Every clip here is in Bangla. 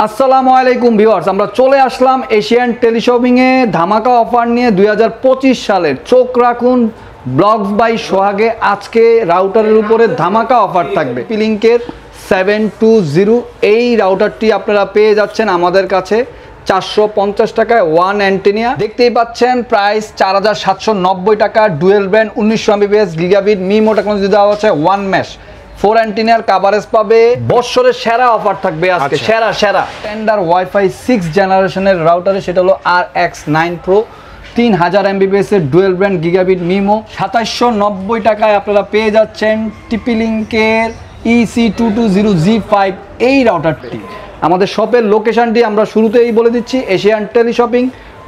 আসসালামু আলাইকুম ভিউয়ার্স, আমরা চলে আসলাম এশিয়ান টেলিশপিংয়ে ধামাকা অফার নিয়ে। 2025 সালের চোখ রাখুন ব্লগস বাই সোহাগে। আজকে রাউটারের উপরে ধামাকা অফার থাকবে। পিলিংকের 720 এই রাউটারটি আপনারা পেয়ে যাচ্ছেন আমাদের কাছে 450 টাকায়। ওয়ান অ্যান্টেনিয়া দেখতেই পাচ্ছেন, প্রাইস 4790 টাকা। Dual band 1900 Mbps gigabit MIMO technology দেওয়া হচ্ছে। ওয়ান ম্যাশ 4 অ্যান্টেনার কাভারেজ পাবে। বছরের সেরা অফার থাকবে আজকে, সেরা স্ট্যান্ডার্ড ওয়াইফাই 6 জেনারেশনের রাউটারে, সেটা হলো RX9 Pro 3000 Mbps এর ডুয়েল ব্র্যান্ড গিগাবিট মিমো 2790 টাকায় আপনারা পেয়ে যাচ্ছেন TP-Link-এর EC220G5 এই রাউটারটি। আমাদের শপের লোকেশনটি আমরা শুরুতেই বলে দিচ্ছি, Asian teleshopping,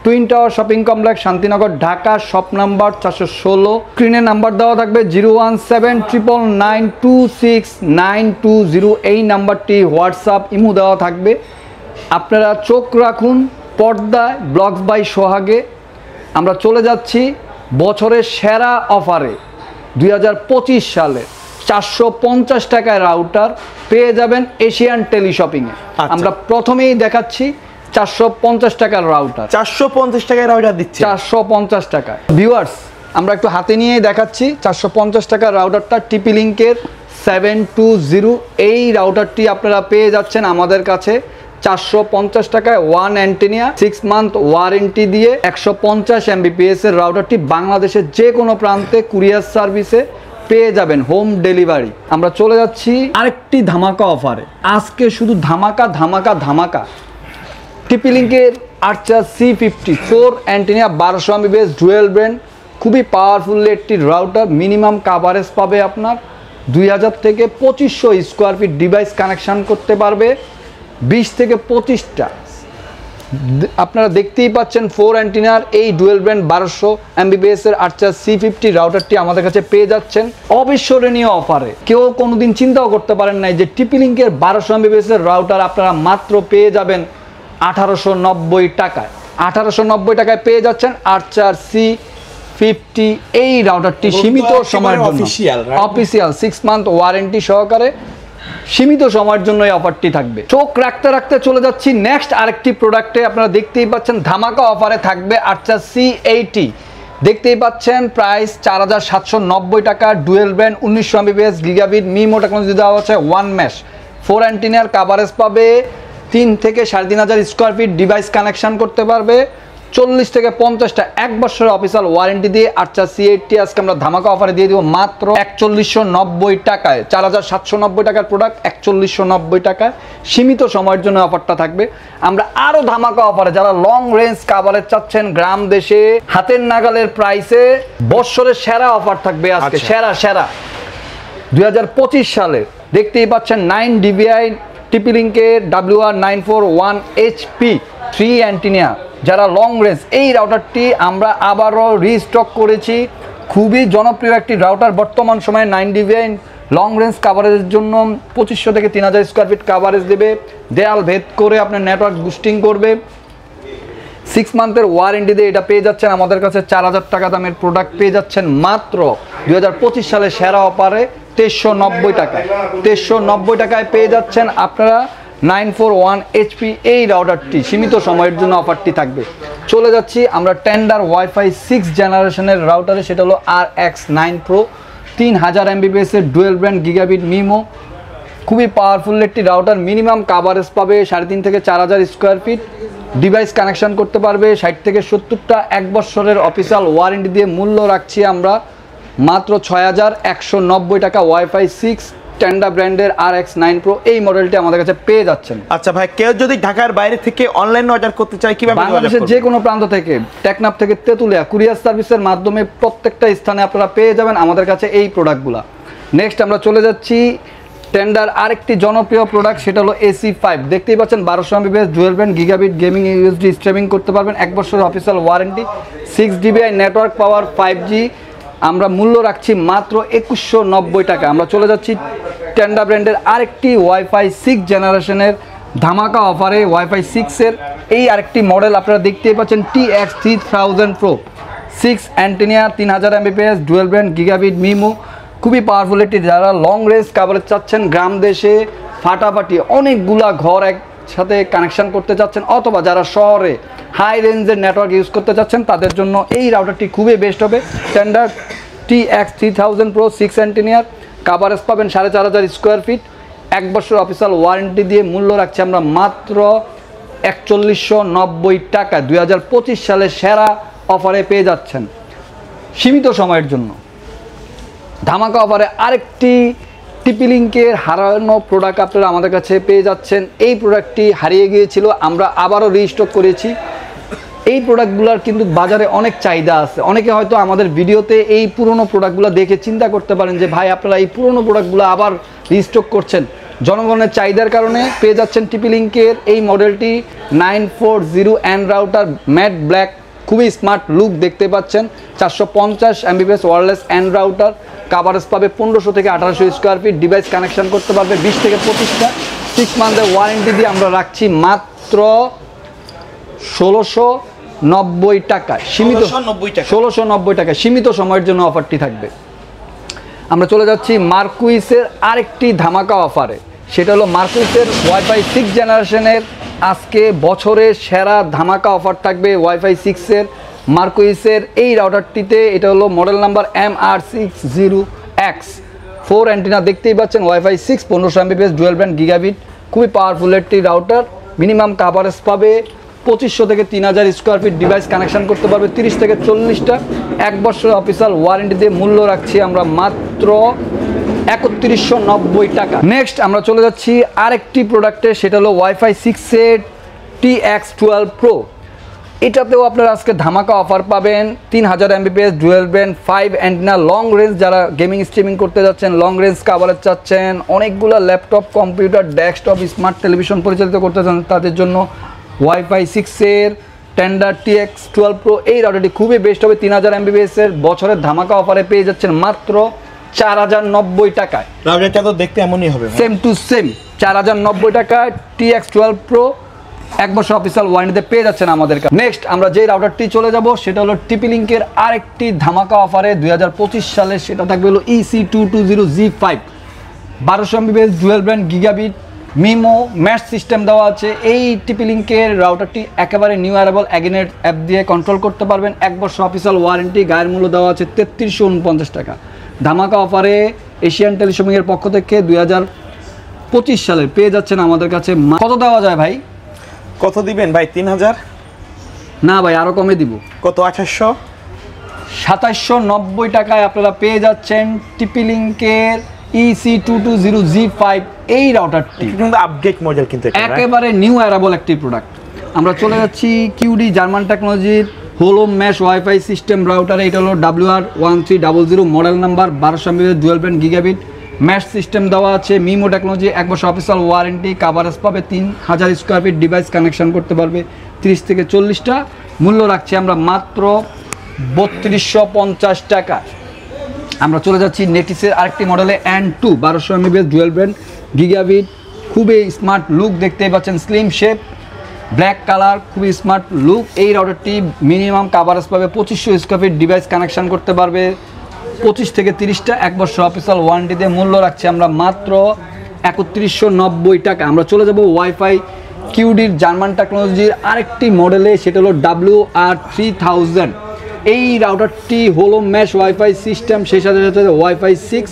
twin tower shopping complex, Shantinagar, Dhaka. Shop number 416। স্ক্রিনে নাম্বার দেওয়া থাকবে 01799269220 এই নাম্বারটি হোয়াটসঅ্যাপ ইমো দেওয়া থাকবে। আপনারা চোখ রাখুন পর্দায় ব্লগস বাই সোহাগে। আমরা চলে যাচ্ছি বছরের সেরা অফারে। 2025 সালে 450 টাকায় রাউটার পেয়ে যাবেন এশিয়ান টেলিশপিংয়ে। আমরা প্রথমেই দেখাচ্ছি 450 টাকার রাউটার। 450 টাকায় রাউটার দিচ্ছে, 450 টাকায়। ভিউয়ার্স, আমরা একটু হাতে নিয়ে দেখাচ্ছি 450 টাকার রাউটারটা। TP-Link-এর 720 এই রাউটারটি আপনারা পেয়ে যাচ্ছেন আমাদের কাছে 450 টাকায়। ওয়ান অ্যান্টেনিয়া 6 মান্থ ওয়ারেন্টি দিয়ে 150 Mbps এর রাউটারটি বাংলাদেশের যে কোনো প্রান্তে কুরিয়ার সার্ভিসে পেয়ে যাবেন, হোম ডেলিভারি। আমরা চলে যাচ্ছি আরেকটি ধামাকা অফারে। আজকে শুধু ধামাকা ধামাকা ধামাকা। TP-Link-এর আর্চার C50 4 অ্যান্টেনিয়া 1200 Mbps ডুয়েল ব্র্যান্ড, খুবই পাওয়ারফুল একটি রাউটার। মিনিমাম কাভারেজ পাবে আপনার 2000 থেকে 2500 স্কোয়ার ফিট ডিভাইস কানেকশান করতে পারবে 20 থেকে 25টা। আপনারা দেখতেই পাচ্ছেন 4 অ্যান্টেনার এই ডুয়েল ব্র্যান্ড 1200 Mbps এর আর্চার C50 রাউটারটি আমাদের কাছে পেয়ে যাচ্ছেন অবিস্মরণীয় অফারে। কেউ কোনোদিন চিন্তাও করতে পারেন নাই যে TP-Link-এর 1200 Mbps এর রাউটার আপনারা মাত্র পেয়ে যাবেন 1890 টাকায়। 1890 টাকায় পেয়ে যাচ্ছেন আর্চার C50 এই রাউটারটি সীমিত সময়ের জন্য, অফিসিয়াল 6 মান্থ ওয়ারেন্টি সহকারে সীমিত সময়ের জন্য এই অফারটি থাকবে। চোখ রাখতে রাখতে চলে যাচ্ছি নেক্সট আরেকটি প্রোডাক্টে। আপনারা দেখতেই পাচ্ছেন ধামাকা অফারে থাকবে আর্চার C80। দেখতেই পাচ্ছেন প্রাইস 4790 টাকা। Dual band 1900 Mbps gigabit MIMO technology দেওয়া হচ্ছে। ওয়ান ম্যাশ 4 অ্যান্টেনার কাভারেজ পাবে। 3 থেকে 3500 স্কোয়ার ফিট ডিভাইস কানেকশন করতে পারবে। 40 থেকে 50টা 1 বছরের অফিসিয়াল ওয়ারেন্টি দিয়ে আর্চার C80 আজকে আমরা ধামাকা অফারে দিয়ে দিব মাত্র 4190 টাকায়। 4790 টাকার প্রোডাক্ট 4190 টাকায় সীমিত সময়ের জন্য অফারটা থাকবে। আমরা আরও ধামাকা অফারে, যারা লং রেঞ্জ কাভারেজ চাচ্ছেন গ্রাম দেশে হাতের নাগালের প্রাইসে, বছরের সেরা অফার থাকবে আজকে, সেরা 2025 সালের। দেখতেই পাচ্ছেন 9 dBi TP-Link-এর WR941HP 3 অ্যান্টেনিয়া, যারা লং রেঞ্জ এই রাউটারটি আমরা আবারও রিস্টক করেছি। খুবই জনপ্রিয় একটি রাউটার বর্তমান সময়ে। 9 dBi লং রেঞ্জ কাভারেজের জন্য 2500 থেকে 3000 স্কোয়ার ফিট কাভারেজ দেবে, দেয়াল ভেদ করে আপনার নেটওয়ার্ক বুস্টিং করবে। 6 মান্থের ওয়ারেন্টি দিয়ে এটা পেয়ে যাচ্ছেন আমাদের কাছে। 4000 টাকা দামের প্রোডাক্ট পেয়ে যাচ্ছেন মাত্র 2025 সালের সেরা অফারে 2390 টাকায়। 2390 টাকায় পেয়ে যাচ্ছেন আপনারা 941HP এই রাউটারটি। সীমিত সময়ের জন্য অফারটি থাকবে। চলে যাচ্ছি আমরা স্ট্যান্ডার্ড ওয়াইফাই 6 জেনারেশনের রাউটারে, সেটা হলো RX9 Pro 3000 Mbps এর ডুয়েল ব্র্যান্ড গিগাবিট মিমো, খুবই পাওয়ারফুল একটি রাউটার। মিনিমাম কাভারেজ পাবে 3500 থেকে 4000 স্কোয়ার ফিট ডিভাইস কানেকশন করতে পারবে। 60 থেকে 70টা 1 বছরের অফিসিয়াল ওয়ারেন্টি দিয়ে মূল্য রাখছি আমরা মাত্র 6190 টাকা। ওয়াইফাই 6 স্ট্যান্ডার্ড ব্র্যান্ডের RX9 Pro এই মডেলটি আমাদের কাছে পেয়ে যাচ্ছেন। আচ্ছা ভাই, কেউ যদি ঢাকার বাইরে থেকে অনলাইন অর্ডার করতে চায় কিভাবে? বাংলাদেশের যে কোনো প্রান্ত থেকে, টেকনাফ থেকে তেতুলিয়া, কুরিয়ার সার্ভিসের মাধ্যমে প্রত্যেকটা স্থানে আপনারা পেয়ে যাবেন আমাদের কাছে এই প্রোডাক্টগুলো। নেক্সট আমরা চলে যাচ্ছি স্ট্যান্ডার্ড আরেকটি জনপ্রিয় প্রোডাক্ট, সেটা হলো AC5। দেখতেই পাচ্ছেন 1200 Mbps dual band gigabit gaming USD streaming করতে পারবেন, 1 বছরের official warranty, 6 dBi network power, 5G। আমরা মূল্য রাখছি মাত্র 2190 টাকা। আমরা চলে যাচ্ছি স্ট্যান্ডার্ড ব্র্যান্ডের আরেকটি ওয়াইফাই 6 জেনারেশনের ধামাকা অফারে। ওয়াইফাই 6-এর এই আরেকটি মডেল আপনারা দেখতেই পাচ্ছেন TX3000 Pro 6 antenna 3000 Mbps dual band gigabit MIMO, খুবই পাওয়ারফুল একটি। যারা লং রেঞ্জ কাভারেজ চাচ্ছেন গ্রাম দেশে ফাটাফাটি অনেকগুলা ঘর সাথে কানেকশন করতে চাচ্ছেন অথবা যারা শহরে হাই রেঞ্জের নেটওয়ার্ক ইউজ করতে চাচ্ছেন তাদের জন্য এই রাউটারটি খুবই বেস্ট হবে। স্ট্যান্ডার্ড TX3000 Pro 6 অ্যান্টেনিয়ার, কাভারেজ পাবেন 4500 স্কোয়ার ফিট, 1 বছর অফিসিয়াল ওয়ারেন্টি দিয়ে মূল্য রাখছি আমরা মাত্র 4190 টাকায়। 2025 সালে সেরা অফারে পেয়ে যাচ্ছেন সীমিত সময়ের জন্য। ধামাকা অফারে আরেকটি TP-Link-এর হারানো প্রোডাক্ট আপনারা আমাদের কাছে পেয়ে যাচ্ছেন। এই প্রোডাক্টটি হারিয়ে গিয়েছিল, আমরা আবারও রিস্টক করেছি। এই প্রোডাক্টগুলোর কিন্তু বাজারে অনেক চাহিদা আছে। অনেকে হয়তো আমাদের ভিডিওতে এই পুরনো প্রোডাক্টগুলো দেখে চিন্তা করতে পারেন যে ভাই আপনারা এই পুরনো প্রোডাক্টগুলো আবার রিস্টক করছেন। জনগণের চাহিদার কারণে পেয়ে যাচ্ছেন TP-Link-এর এই মডেলটি 940N রাউটার, ম্যাট ব্ল্যাক, খুবই স্মার্ট লুক দেখতে পাচ্ছেন। 450 Mbps wireless N router, coverage পাবে 1500 থেকে 1800 স্কোয়ার ফিট, ডিভাইস কানেকশন করতে পারবে 20 থেকে 25টা, 6 মান্থের ওয়ারেন্টি দিয়ে আমরা রাখছি মাত্র 1690 টাকায়। সীমিত 1690 টাকা সীমিত সময়ের জন্য অফারটি থাকবে। আমরা চলে যাচ্ছি মার্কুইসের আরেকটি ধামাকা অফারে, সেটা হলো মার্কুইসের ওয়াইফাই 6 জেনারেশনের আজকে বছরের সেরা ধামাকা অফার থাকবে। ওয়াইফাই 6-এর মার্কুইসের এই রাউটারটিতে, এটা হলো মডেল নাম্বার MR60X, 4 অ্যান্টেনা দেখতেই পাচ্ছেন। Wifi 6, 1500 Mbps dual band gigabit, খুবই পাওয়ারফুল একটি রাউটার। মিনিমাম কাভারেজ পাবে 2500 থেকে 3000 স্কোয়ার ফিট, ডিভাইস কানেকশন করতে পারবে 30 থেকে 40টা, 1 বছর অফিসিয়াল ওয়ারেন্টি দিয়ে মূল্য রাখছি আমরা মাত্র 3190 টাকা। নেক্সট আমরা চলে যাচ্ছি আরেকটি প্রোডাক্টে, সেটা হলো ওয়াইফাই 6-এর TX12 Pro। এটাতেও আপনারা আজকে ধামাকা অফার পাবেন। 3000 Mbps dual band, 5 antenna, long range, যারা গেমিং স্ট্রিমিং করতে যাচ্ছেন, লং রেঞ্জ কাভারেজ চাচ্ছেন, অনেকগুলো laptop, computer, desktop, smart television পরিচালিত করতে চান, তাদের জন্য ওয়াইফাই 6-এর স্ট্যান্ডার্ড TX12 Pro এই রাউটারটি খুবই বেস্ট হবে। 3000 Mbps এর বছরের ধামাকা অফারে পেয়ে যাচ্ছেন মাত্র 4090 টাকায়। রাউটারটা তো দেখতে এমনই হবে, সেম টু সেম 4090 টাকায় TX12 Pro 1 বছর অফিসিয়াল ওয়ারেন্টিতে পেয়ে যাচ্ছেন আমাদের কাছে। নেক্সট আমরা যে রাউটারটি চলে যাব সেটা হলো TP-Link-এর আরেকটি ধামাকা অফারে 2025 সালে, সেটা থাকবে হলো EC220G5, 1200 Mbps dual band gigabit, MIMO mesh system দেওয়া আছে। এই TP-Link-এর রাউটারটি একেবারে নিউ অ্যারাইভাল, অ্যাগিনেট অ্যাপ দিয়ে কন্ট্রোল করতে পারবেন। 1 বছর অফিসিয়াল ওয়ারেন্টি, গায়ের মূল্য দেওয়া আছে 3349 টাকা। ধামাকা অফারে এশিয়ান টেলিশপিং-এর পক্ষ থেকে 2025 সালে পেয়ে যাচ্ছেন আমাদের কাছে। কত দেওয়া যায় ভাই? কত দিবেন ভাই? 3000? না ভাই, আরও কমে দিব। কত? 2800? 2790 টাকায় আপনারা পেয়ে যাচ্ছেন TP-Link-এর EC220G5 এই রাউটারটি। কিন্তু আপডেট মডেল, কিন্তু একেবারে নিউ অ্যারাইভাল একটি প্রোডাক্ট। আমরা চলে যাচ্ছি QD জার্মান টেকনোলজির হোলো ম্যাশ ওয়াইফাই সিস্টেম রাউটারে। এটা হলো WR1300, model number 1200 Mbps dual band gigabit, mash system দেওয়া আছে। মিমো টেকনোলজি, 1 বছর অফিসিয়াল ওয়ারেন্টি, কাভারেজ পাবে 3000 স্কোয়ার ফিট, ডিভাইস কানেকশন করতে পারবে 30 থেকে 40টা। মূল্য রাখছি আমরা মাত্র 3250 টাকা। আমরা চলে যাচ্ছি নেটিসের আরেকটি মডেলে N2, 1200 Mbps dual band gigabit, খুবই স্মার্ট লুক দেখতেই পাচ্ছেন, স্লিম শেপ, ব্ল্যাক কালার, খুবই স্মার্ট লুক। এই রাউটারটি মিনিমাম কাভারেজ পাবে 2500 স্কোয়ার ফিট, ডিভাইস কানেকশন করতে পারবে 25 থেকে 30টা, 1 বছর অফিসিয়াল ওয়ারেন্টিতে মূল্য রাখছি আমরা মাত্র 3190 টাকা। আমরা চলে যাব ওয়াইফাই QD-র জার্মান টেকনোলজির আরেকটি মডেলে, সেটা হলো WR3000। এই রাউটারটি হলো ম্যাশ ওয়াইফাই সিস্টেম, সেই সাথে সাথে ওয়াইফাই 6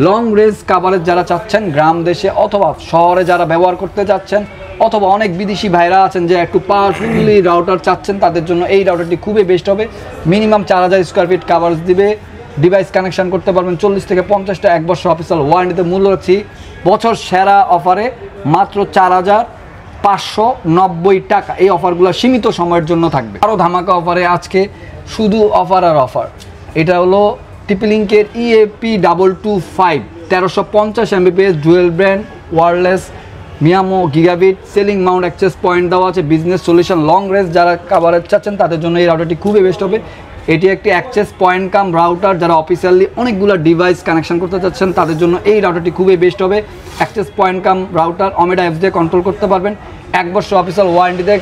লং রেঞ্জ কাভারেজ যারা চাচ্ছেন গ্রাম দেশে অথবা শহরে যারা ব্যবহার করতে চাচ্ছেন, অথবা অনেক বিদেশি ভাইরা আছেন যে একটু পাওয়ারফুলি রাউটার চাচ্ছেন, তাদের জন্য এই রাউটারটি খুবই বেস্ট হবে। মিনিমাম 4000 স্কোয়ার ফিট কাভারেজ দিবে, ডিভাইস কানেকশন করতে পারবেন 40 থেকে 50টা, 1 বছর অফিসিয়াল ওয়ারেন্টিতে মূল্য রাখছি বছর সেরা অফারে মাত্র 4590 টাকা। এই অফারগুলো সীমিত সময়ের জন্য থাকবে। আরও ধামাকা অফারে আজকে শুধু অফার আর অফার। এটা হলো TP-Link-এর EAP225, 1350 Mbps dual band wireless MIMO gigabit, ceiling mount access point দেওয়া আছে, বিজনেস সলিউশন, লং রেঞ্জ যারা কাভারেজ চাচ্ছেন তাদের জন্য এই রাউটারটি খুবই বেস্ট হবে। এটি একটি অ্যাক্সেস পয়েন্ট কাম রাউটার, যারা অফিসিয়ালি অনেকগুলো ডিভাইস কানেকশন করতে চাচ্ছেন তাদের জন্য এই রাউটারটি খুবই বেস্ট হবে। অ্যাক্সেস পয়েন্ট কাম রাউটার, অমেডা অ্যাপস দিয়ে কন্ট্রোল করতে পারবেন। 1 বছর অফিসিয়াল ওয়ারেন্টিতে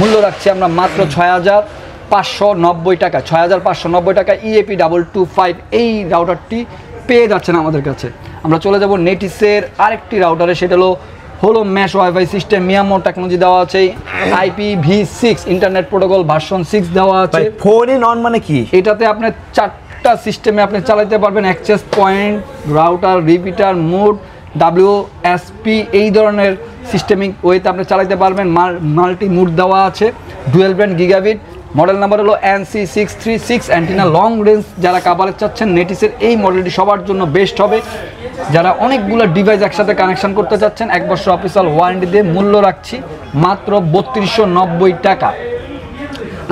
মূল্য রাখছি আমরা মাত্র 6590 টাকা। 6590 টাকা EAP225 এই রাউটারটি পেয়ে যাচ্ছেন আমাদের কাছে। আমরা চলে যাব নেটিসের আরেকটি রাউটারে, সেটা হলো হলো ম্যাশ ওয়াইফাই সিস্টেম, মিয়ামো টেকনোলজি দেওয়া আছে, IPv6 ইন্টারনেট প্রোটোকল ভার্সন 6 দেওয়া আছে। ফোন ইন অন মানে কি? এটাতে আপনি 4টা সিস্টেমে আপনি চালাতে পারবেন, access point, router, repeater, mode, WSP এই ধরনের সিস্টেমিক ওয়েতে আপনি চালাতে পারবেন। মাল্টি মুড দেওয়া আছে, dual band gigabit, model number হলো NC636। অ্যান্টিনা লং রেঞ্জ যারা কাভারেজ চাচ্ছেন নেটিসের এই মডেলটি সবার জন্য বেস্ট হবে। যারা অনেকগুলো ডিভাইস একসাথে কানেকশন করতে চাচ্ছেন 1 বছর অফিসিয়াল ওয়ারেন্টি দিয়ে মূল্য রাখছি মাত্র 3290 টাকা।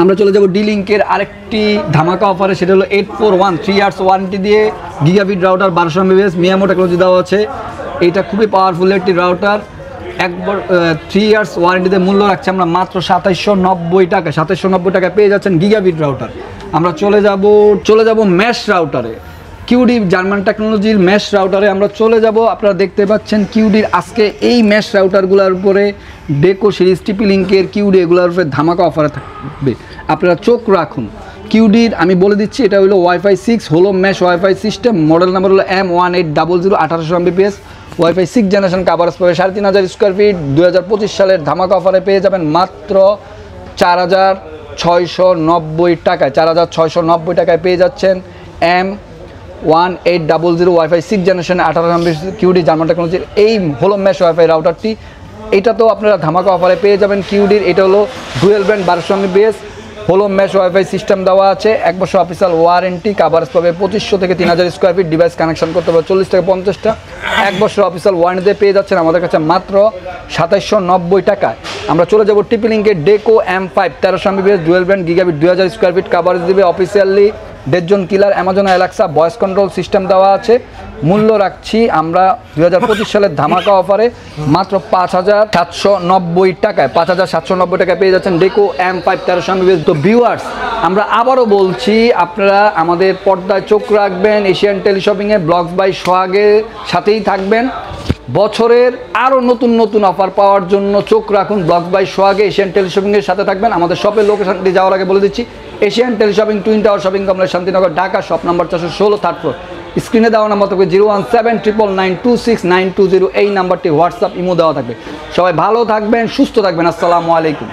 আমরা চলে যাব D-Link-এর আরেকটি ধামাকা অফারে, সেটা হলো 841 3 ইয়ার্স ওয়ারেন্টি দিয়ে গিগাবিট রাউটার 1200 MBps মিয়ামো টেকনোলজি দেওয়া আছে। এটা খুবই পাওয়ারফুল একটি রাউটার, 3 ইয়ার্স ওয়ারেন্টিতে মূল্য রাখছি আমরা মাত্র 2790 টাকা। 2790 টাকায় পেয়ে যাচ্ছেন গিগাবিট রাউটার। আমরা চলে যাব ম্যাশ রাউটারে, কিউডি জার্মান টেকনোলজির ম্যাশ রাউটারে আমরা চলে যাব। আপনারা দেখতে পাচ্ছেন কিউডির আজকে এই ম্যাশ রাউটারগুলোর উপরে ডেকো সিরিজ, TP-Link-এর কিউডি এগুলোর উপরে ধামাকা অফারে থাকবে, আপনারা চোখ রাখুন। কিউডির আমি বলে দিচ্ছি, এটা হলো ওয়াইফাই 6 হলো mash wifi system, model number হলো M1800 1800 MBps, wifi 6 generation, coverage পাবে 3500 স্কোয়ার ফিট। 2025 সালের ধামাকা অফারে পেয়ে যাবেন মাত্র 4690 টাকায়। 4690 টাকায় পেয়ে যাচ্ছেন M1800 wifi 6 generation 1800 MB QD German টেকনোলজির এই হলো ম্যাশ ওয়াইফাই রাউটারটি। এটা তো আপনারা ধামাকা অফারে পেয়ে যাবেন কিউডির। এটা হলো ডুয়েল ব্যান্ড 1200 MBps হলো ম্যাশ ওয়াইফাই সিস্টেম দেওয়া আছে, 1 বছর অফিসিয়াল ওয়ারেন্টি, কাভারেজ পাবে 2500 থেকে 3000 স্কোয়ার ফিট, ডিভাইস কানেকশন করতে পারবে 40 থেকে 50টা। 1 বছর অফিসিয়াল ওয়ারেন্টিতে পেয়ে যাচ্ছেন আমাদের কাছে মাত্র 2790 টাকায়। আমরা চলে যাব TP-Link-এর Deco M5 1300 MBps dual band gigabit 2000 square feet, coverage দিবে অফিসিয়ালি 1.5 জন কিলার, Amazon Alexa voice control system দেওয়া আছে। মূল্য রাখছি আমরা 2025 সালের ধামাকা অফারে মাত্র 5790 টাকায়। 5790 টাকায় পেয়ে যাচ্ছেন ডেকো M5 1300 MBps। তো ভিউয়ার্স, আমরা আবারও বলছি, আপনারা আমাদের পর্দায় চোখ রাখবেন, এশিয়ান টেলিশপিংয়ে ব্লগস বাই সোহাগের সাথেই থাকবেন। বছরের আরও নতুন নতুন অফার পাওয়ার জন্য চোখ রাখুন ব্লগস বাই সোহাগে, এশিয়ান টেলিশপিংয়ের সাথে থাকবেন। আমাদের শপের লোকেশনটি যাওয়ার আগে বলে দিচ্ছি, Asian teleshopping twin tower shopping complex Shantinagar Dhaka, shop number 416 third floor. স্ক্রিনে দেওয়া নাম্বার থাকবে 01799926920, এই নাম্বারটি হোয়াটসঅ্যাপ ইমো দেওয়া থাকবে। সবাই ভালো থাকবেন, সুস্থ থাকবেন, আসসালামু আলাইকুম।